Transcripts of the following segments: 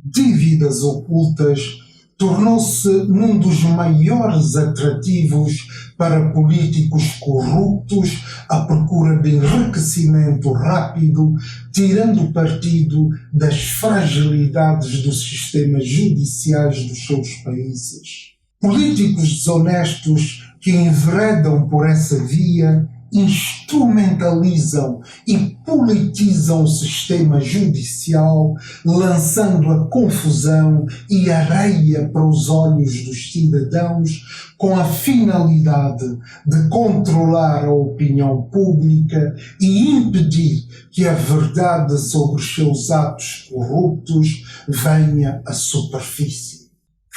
Dívidas ocultas tornou-se num dos maiores atrativos para políticos corruptos à procura de enriquecimento rápido, tirando partido das fragilidades dos sistemas judiciais dos seus países. Políticos desonestos que enveredam por essa via instrumentalizam e politizam o sistema judicial, lançando a confusão e areia para os olhos dos cidadãos com a finalidade de controlar a opinião pública e impedir que a verdade sobre os seus atos corruptos venha à superfície.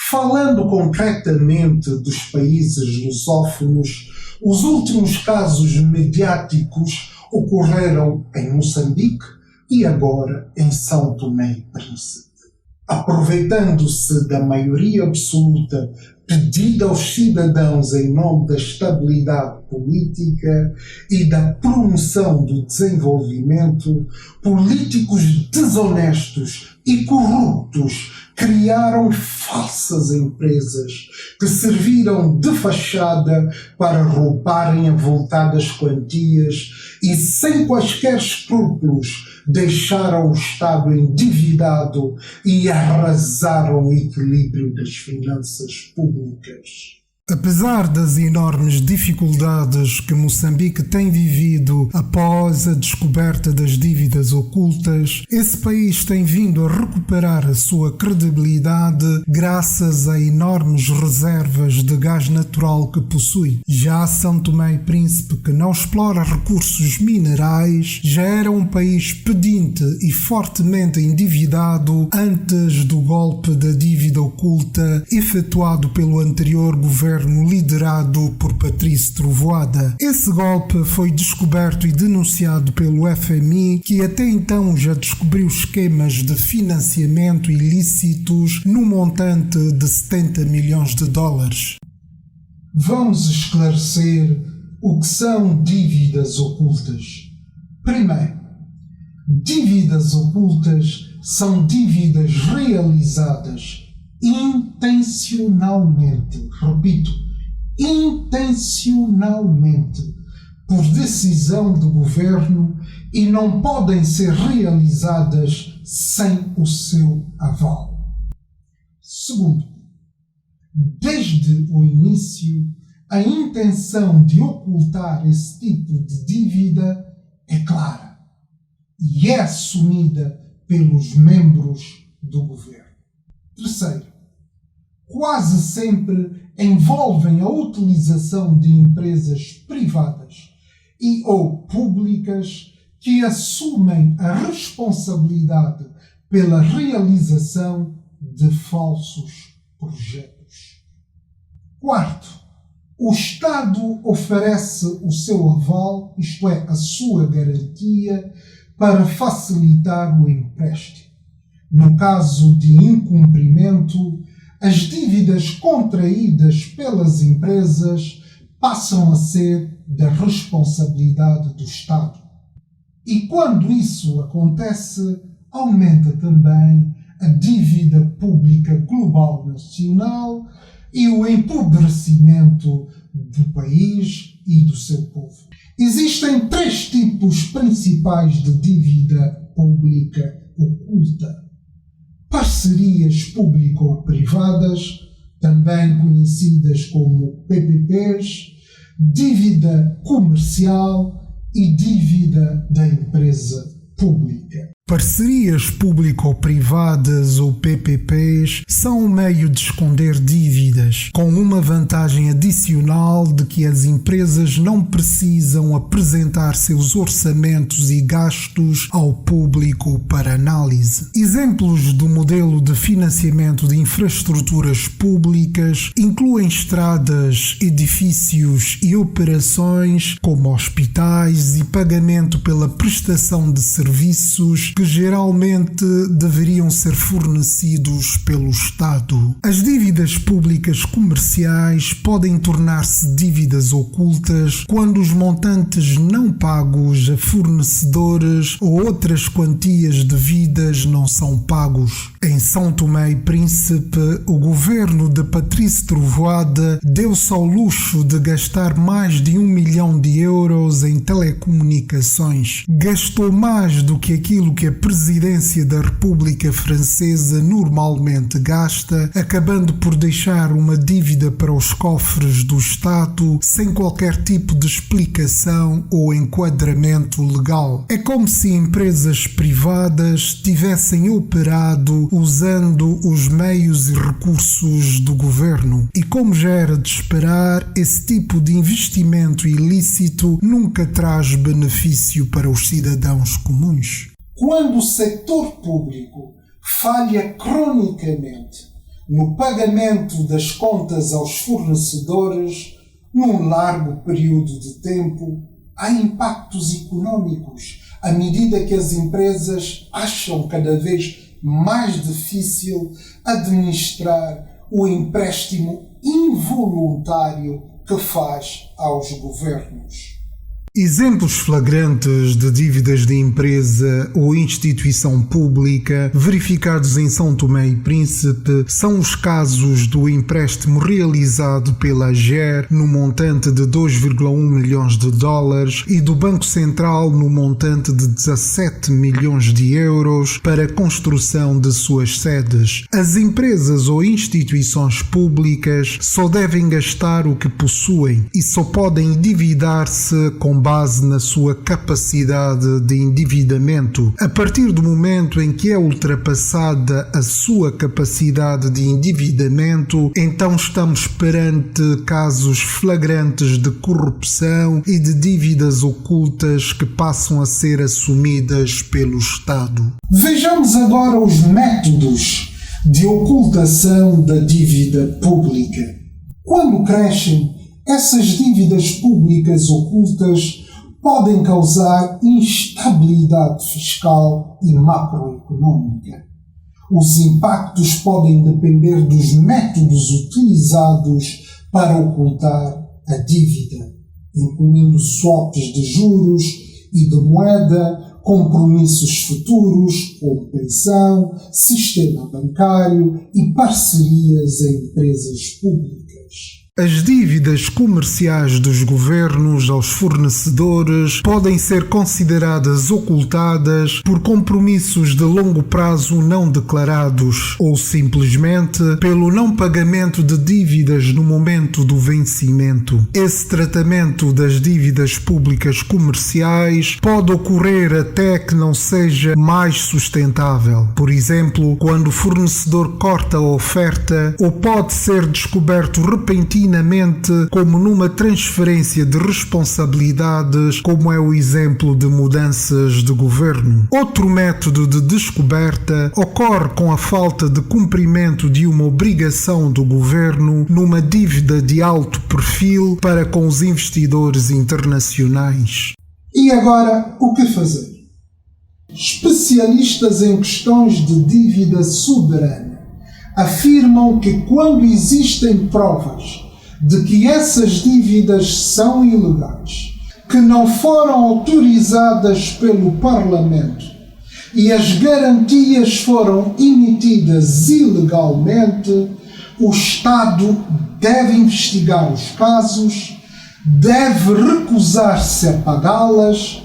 Falando concretamente dos países lusófonos, os últimos casos mediáticos ocorreram em Moçambique e agora em São Tomé e Príncipe. Aproveitando-se da maioria absoluta pedida aos cidadãos em nome da estabilidade política e da promoção do desenvolvimento, políticos desonestos e corruptos criaram falsas empresas que serviram de fachada para roubarem avultadas quantias e, sem quaisquer escrúpulos, deixaram o Estado endividado e arrasaram o equilíbrio das finanças públicas. Apesar das enormes dificuldades que Moçambique tem vivido após a descoberta das dívidas ocultas, esse país tem vindo a recuperar a sua credibilidade graças a enormes reservas de gás natural que possui. Já São Tomé e Príncipe, que não explora recursos minerais, já era um país pedinte e fortemente endividado antes do golpe da dívida oculta efetuado pelo anterior governo liderado por Patrício Trovoada. Esse golpe foi descoberto e denunciado pelo FMI, que até então já descobriu esquemas de financiamento ilícitos no montante de 70 milhões de dólares. Vamos esclarecer o que são dívidas ocultas. Primeiro, dívidas ocultas são dívidas realizadas intencionalmente, repito, intencionalmente, por decisão do governo e não podem ser realizadas sem o seu aval. Segundo, desde o início, a intenção de ocultar esse tipo de dívida é clara e é assumida pelos membros do governo. Terceiro, quase sempre envolvem a utilização de empresas privadas e ou públicas que assumem a responsabilidade pela realização de falsos projetos. Quarto, o Estado oferece o seu aval, isto é, a sua garantia, para facilitar o empréstimo. No caso de incumprimento, as dívidas contraídas pelas empresas passam a ser da responsabilidade do Estado. E quando isso acontece, aumenta também a dívida pública global nacional e o empobrecimento do país e do seu povo. Existem três tipos principais de dívida pública oculta: parcerias público-privadas, também conhecidas como PPPs, dívida comercial e dívida da empresa pública. Parcerias público-privadas ou PPPs são um meio de esconder dívidas, com uma vantagem adicional de que as empresas não precisam apresentar seus orçamentos e gastos ao público para análise. Exemplos do modelo de financiamento de infraestruturas públicas incluem estradas, edifícios e operações como hospitais e pagamento pela prestação de serviços que geralmente deveriam ser fornecidos pelo Estado. As dívidas públicas dívidas comerciais podem tornar-se dívidas ocultas quando os montantes não pagos a fornecedores ou outras quantias devidas não são pagos. Em São Tomé e Príncipe, o governo de Patrício Trovoada deu-se ao luxo de gastar mais de 1 milhão de euros em telecomunicações. Gastou mais do que aquilo que a presidência da República Francesa normalmente gasta, acabando por deixar uma dívida para os cofres do Estado sem qualquer tipo de explicação ou enquadramento legal. É como se empresas privadas tivessem operado usando os meios e recursos do governo. E como já era de esperar, esse tipo de investimento ilícito nunca traz benefício para os cidadãos comuns. Quando o setor público falha cronicamente no pagamento das contas aos fornecedores num largo período de tempo, há impactos econômicos à medida que as empresas acham cada vez mais difícil administrar o empréstimo involuntário que faz aos governos. Exemplos flagrantes de dívidas de empresa ou instituição pública verificados em São Tomé e Príncipe são os casos do empréstimo realizado pela AGER no montante de 2,1 milhões de dólares e do Banco Central no montante de 17 milhões de euros para a construção de suas sedes. As empresas ou instituições públicas só devem gastar o que possuem e só podem endividar-se com base na sua capacidade de endividamento. A partir do momento em que é ultrapassada a sua capacidade de endividamento, então estamos perante casos flagrantes de corrupção e de dívidas ocultas que passam a ser assumidas pelo Estado. Vejamos agora os métodos de ocultação da dívida pública. Quando crescem, essas dívidas públicas ocultas podem causar instabilidade fiscal e macroeconômica. Os impactos podem depender dos métodos utilizados para ocultar a dívida, incluindo swaps de juros e de moeda, compromissos futuros, como pensão, sistema bancário e parcerias em empresas públicas. As dívidas comerciais dos governos aos fornecedores podem ser consideradas ocultadas por compromissos de longo prazo não declarados ou simplesmente pelo não pagamento de dívidas no momento do vencimento. Esse tratamento das dívidas públicas comerciais pode ocorrer até que não seja mais sustentável. Por exemplo, quando o fornecedor corta a oferta ou pode ser descoberto repentinamente como numa transferência de responsabilidades, como é o exemplo de mudanças de governo. Outro método de descoberta ocorre com a falta de cumprimento de uma obrigação do governo numa dívida de alto perfil para com os investidores internacionais. E agora, o que fazer? Especialistas em questões de dívida soberana afirmam que quando existem provas de que essas dívidas são ilegais, que não foram autorizadas pelo Parlamento e as garantias foram emitidas ilegalmente, o Estado deve investigar os casos, deve recusar-se a pagá-las,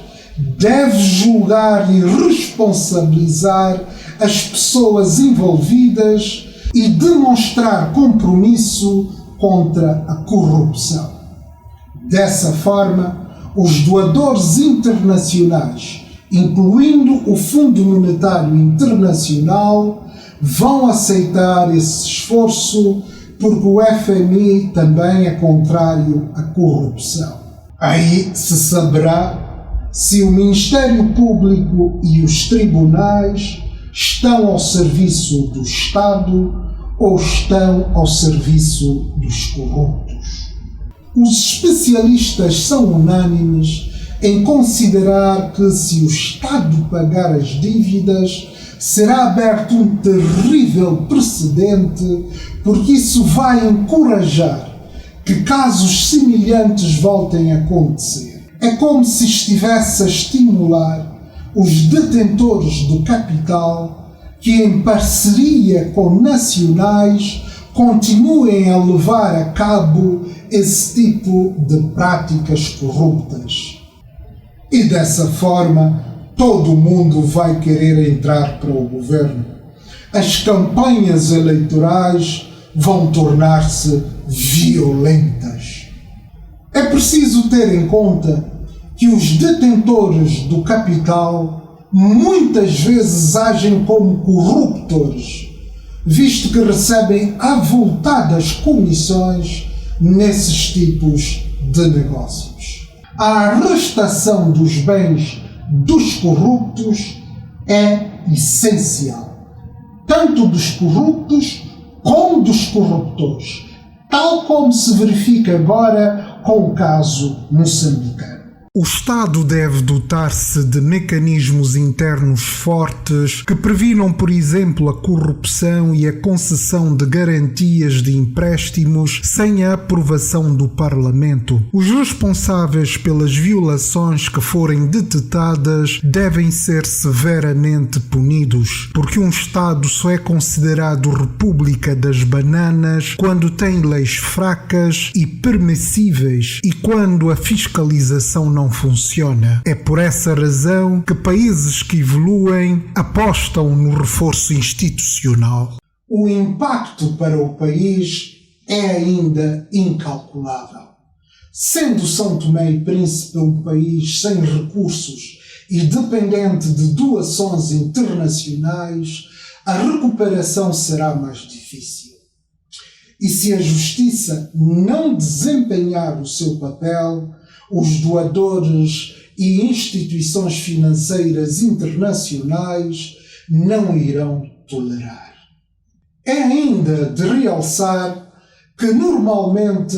deve julgar e responsabilizar as pessoas envolvidas e demonstrar compromisso contra a corrupção. Dessa forma, os doadores internacionais, incluindo o Fundo Monetário Internacional, vão aceitar esse esforço porque o FMI também é contrário à corrupção. Aí se saberá se o Ministério Público e os tribunais estão ao serviço do Estado ou estão ao serviço dos corruptos. Os especialistas são unânimes em considerar que se o Estado pagar as dívidas, será aberto um terrível precedente, porque isso vai encorajar que casos semelhantes voltem a acontecer. É como se estivesse a estimular os detentores do capital que, em parceria com nacionais, continuem a levar a cabo esse tipo de práticas corruptas. E dessa forma, todo mundo vai querer entrar para o governo. As campanhas eleitorais vão tornar-se violentas. É preciso ter em conta que os detentores do capital muitas vezes agem como corruptores, visto que recebem avultadas comissões nesses tipos de negócios. A arrestação dos bens dos corruptos é essencial, tanto dos corruptos como dos corruptores, tal como se verifica agora com o caso moçambicano. O Estado deve dotar-se de mecanismos internos fortes que previnam, por exemplo, a corrupção e a concessão de garantias de empréstimos sem a aprovação do Parlamento. Os responsáveis pelas violações que forem detectadas devem ser severamente punidos, porque um Estado só é considerado República das Bananas quando tem leis fracas e permissíveis e quando a fiscalização não funciona. É por essa razão que países que evoluem apostam no reforço institucional. O impacto para o país é ainda incalculável. Sendo São Tomé e Príncipe um país sem recursos e dependente de doações internacionais, a recuperação será mais difícil. E se a justiça não desempenhar o seu papel, os doadores e instituições financeiras internacionais não irão tolerar. É ainda de realçar que normalmente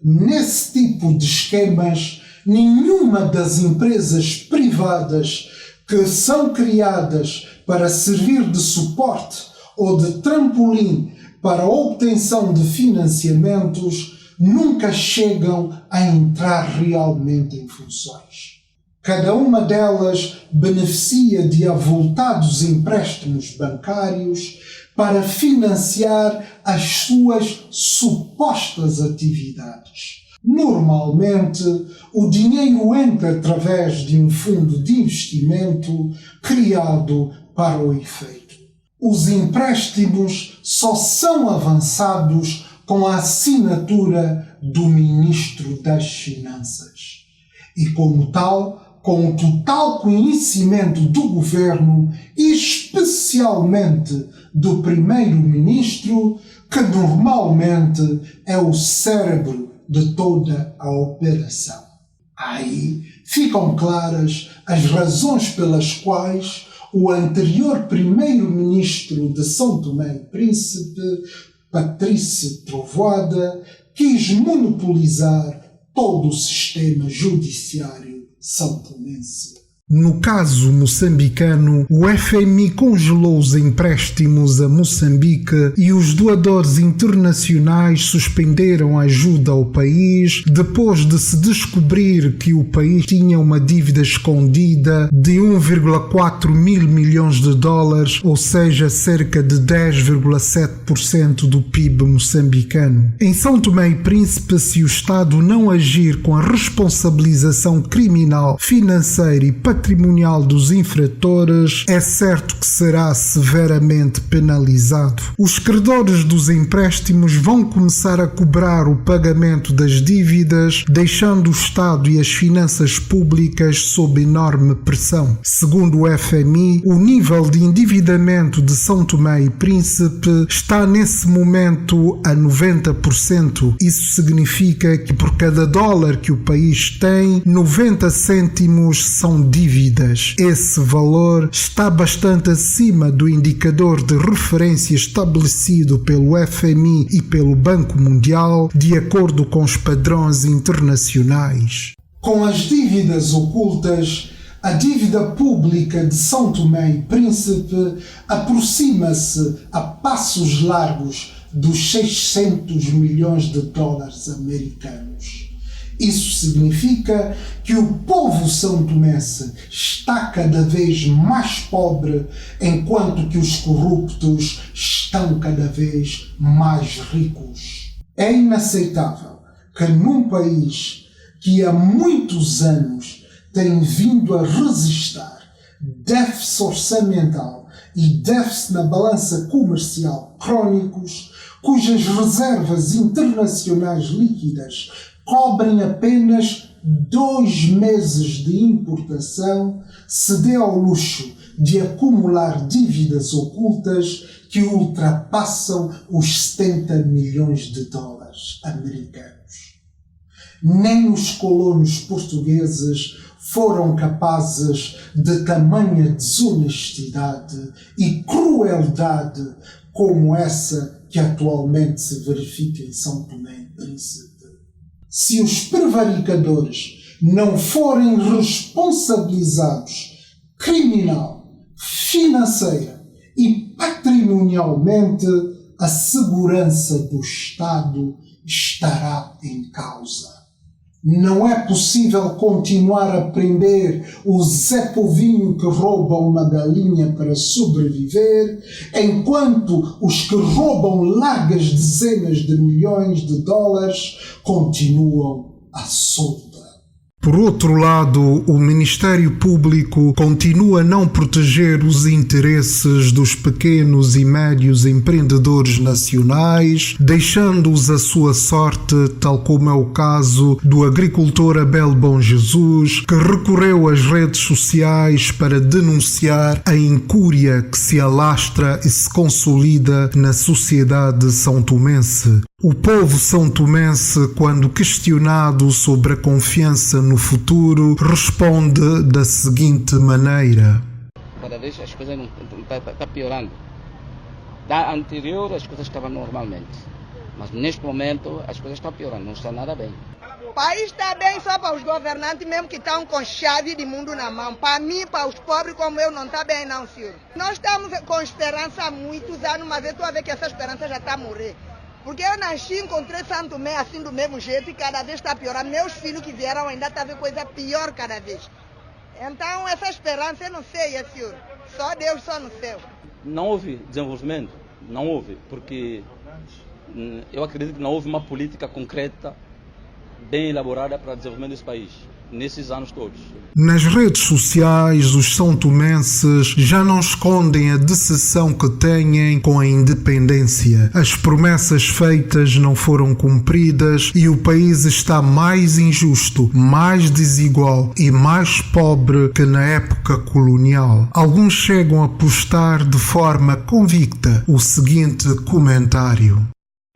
nesse tipo de esquemas nenhuma das empresas privadas que são criadas para servir de suporte ou de trampolim para a obtenção de financiamentos nunca chegam a entrar realmente em funções. Cada uma delas beneficia de avultados empréstimos bancários para financiar as suas supostas atividades. Normalmente, o dinheiro entra através de um fundo de investimento criado para o efeito. Os empréstimos só são avançados com a assinatura do Ministro das Finanças. E como tal, com o total conhecimento do Governo e especialmente do Primeiro-Ministro, que normalmente é o cérebro de toda a operação. Aí ficam claras as razões pelas quais o anterior Primeiro-Ministro de São Tomé e Príncipe, Patrício Trovoada, quis monopolizar todo o sistema judiciário são-tomense. No caso moçambicano, o FMI congelou os empréstimos a Moçambique e os doadores internacionais suspenderam a ajuda ao país depois de se descobrir que o país tinha uma dívida escondida de 1,4 mil milhões de dólares, ou seja, cerca de 10,7% do PIB moçambicano. Em São Tomé e Príncipe, se o Estado não agir com a responsabilização criminal, financeira e patrimonial dos infratores, é certo que será severamente penalizado. Os credores dos empréstimos vão começar a cobrar o pagamento das dívidas, deixando o Estado e as finanças públicas sob enorme pressão. Segundo o FMI, o nível de endividamento de São Tomé e Príncipe está nesse momento a 90%. Isso significa que por cada dólar que o país tem, 90 cêntimos são dívidas. Esse valor está bastante acima do indicador de referência estabelecido pelo FMI e pelo Banco Mundial, de acordo com os padrões internacionais. Com as dívidas ocultas, A dívida pública de São Tomé e Príncipe aproxima-se a passos largos dos 600 milhões de dólares americanos. Isso significa que o povo são-tomense está cada vez mais pobre, enquanto que os corruptos estão cada vez mais ricos. É inaceitável que num país que há muitos anos tem vindo a resistir déficit orçamental e déficit na balança comercial crônicos, cujas reservas internacionais líquidas cobrem apenas 2 meses de importação, se dê ao luxo de acumular dívidas ocultas que ultrapassam os 70 milhões de dólares americanos. Nem os colonos portugueses foram capazes de tamanha desonestidade e crueldade como essa que atualmente se verifica em São Tomé e Príncipe. Se os prevaricadores não forem responsabilizados criminal, financeira e patrimonialmente, a segurança do Estado estará em causa. Não é possível continuar a prender o Zé Povinho que rouba uma galinha para sobreviver, enquanto os que roubam largas dezenas de milhões de dólares continuam à solta. Por outro lado, o Ministério Público continua a não proteger os interesses dos pequenos e médios empreendedores nacionais, deixando-os à sua sorte, tal como é o caso do agricultor Abel Bom Jesus, que recorreu às redes sociais para denunciar a incúria que se alastra e se consolida na sociedade são-tomense. O povo são-tomense, quando questionado sobre a confiança no futuro, responde da seguinte maneira: cada vez as coisas estão piorando. Da anterior as coisas estavam normalmente, mas neste momento as coisas estão piorando, não está nada bem. O país está bem só para os governantes mesmo que estão com chave de mundo na mão. Para mim, para os pobres como eu, não está bem não, senhor. Nós estamos com esperança há muitos anos, mas eu estou a ver que essa esperança já está a morrer. Porque eu nasci e encontrei Santo Tomé assim do mesmo jeito e cada vez está piorando. Meus filhos que vieram ainda estão a ver coisa pior cada vez. Então essa esperança eu não sei, senhor. Só Deus, só no céu. Não houve desenvolvimento, não houve, porque eu acredito que não houve uma política concreta, bem elaborada para o desenvolvimento desse país, nesses anos todos. Nas redes sociais, os são-tomenses já não escondem a decepção que têm com a independência. As promessas feitas não foram cumpridas e o país está mais injusto, mais desigual e mais pobre que na época colonial. Alguns chegam a postar de forma convicta o seguinte comentário: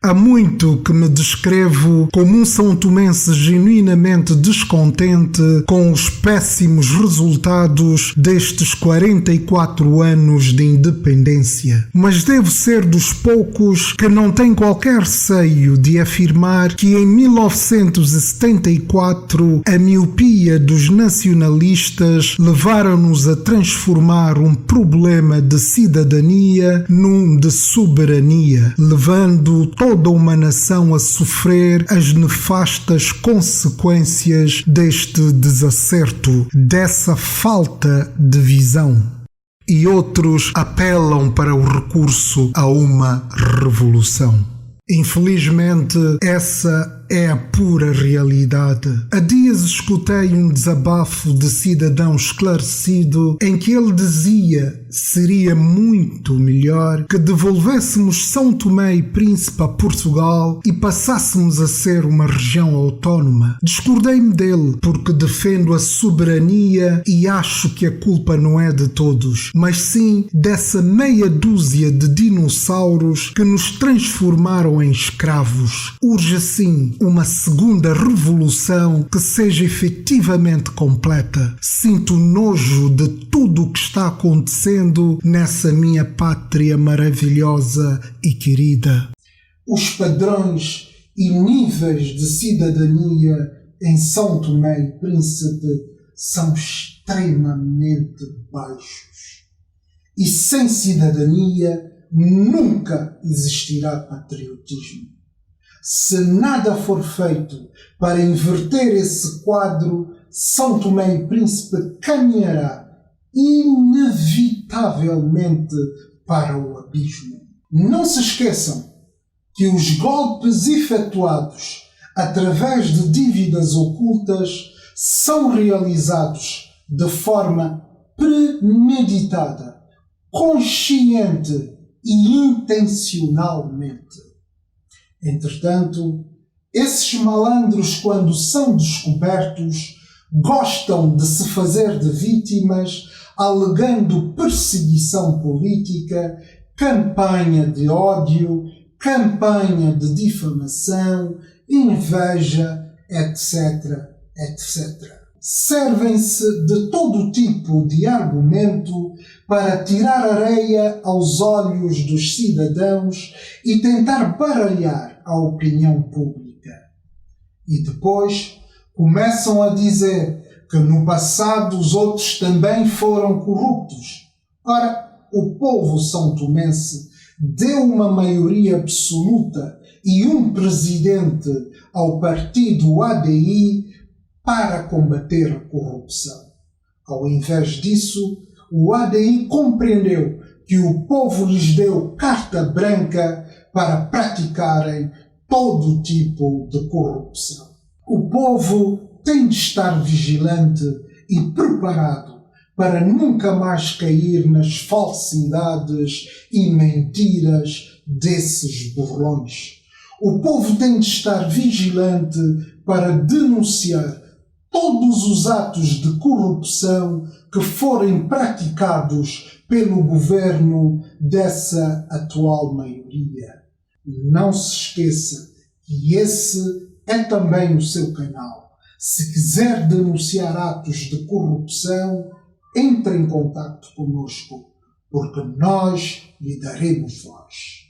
há muito que me descrevo como um são-tomense genuinamente descontente com os péssimos resultados destes 44 anos de independência. Mas devo ser dos poucos que não tem qualquer receio de afirmar que em 1974 a miopia dos nacionalistas levaram-nos a transformar um problema de cidadania num de soberania, levando toda uma nação a sofrer as nefastas consequências deste desacerto, dessa falta de visão. E outros apelam para o recurso a uma revolução. Infelizmente, essa é a pura realidade. Há dias escutei um desabafo de cidadão esclarecido em que ele dizia: seria muito melhor que devolvêssemos São Tomé e Príncipe a Portugal e passássemos a ser uma região autónoma. Discordei-me dele porque defendo a soberania e acho que a culpa não é de todos, mas sim dessa meia dúzia de dinossauros que nos transformaram em escravos. Urge sim uma segunda revolução que seja efetivamente completa. Sinto nojo de tudo o que está acontecendo nessa minha pátria maravilhosa e querida. Os padrões e níveis de cidadania em São Tomé e Príncipe são extremamente baixos. E sem cidadania nunca existirá patriotismo. Se nada for feito para inverter esse quadro, São Tomé e Príncipe caminhará inevitavelmente para o abismo. Não se esqueçam que os golpes efetuados através de dívidas ocultas são realizados de forma premeditada, consciente e intencionalmente. Entretanto, esses malandros, quando são descobertos, gostam de se fazer de vítimas, alegando perseguição política, campanha de ódio, campanha de difamação, inveja, etc., etc. Servem-se de todo tipo de argumento para tirar areia aos olhos dos cidadãos e tentar baralhar a opinião pública. E depois começam a dizer que no passado os outros também foram corruptos. Ora, o povo são-tomense deu uma maioria absoluta e um presidente ao partido ADI para combater a corrupção. Ao invés disso, o ADI compreendeu que o povo lhes deu carta branca para praticarem todo tipo de corrupção. O povo tem de estar vigilante e preparado para nunca mais cair nas falsidades e mentiras desses burlões. O povo tem de estar vigilante para denunciar todos os atos de corrupção que forem praticados pelo governo dessa atual maioria. Não se esqueça que esse é também o seu canal. Se quiser denunciar atos de corrupção, entre em contato conosco, porque nós lhe daremos voz.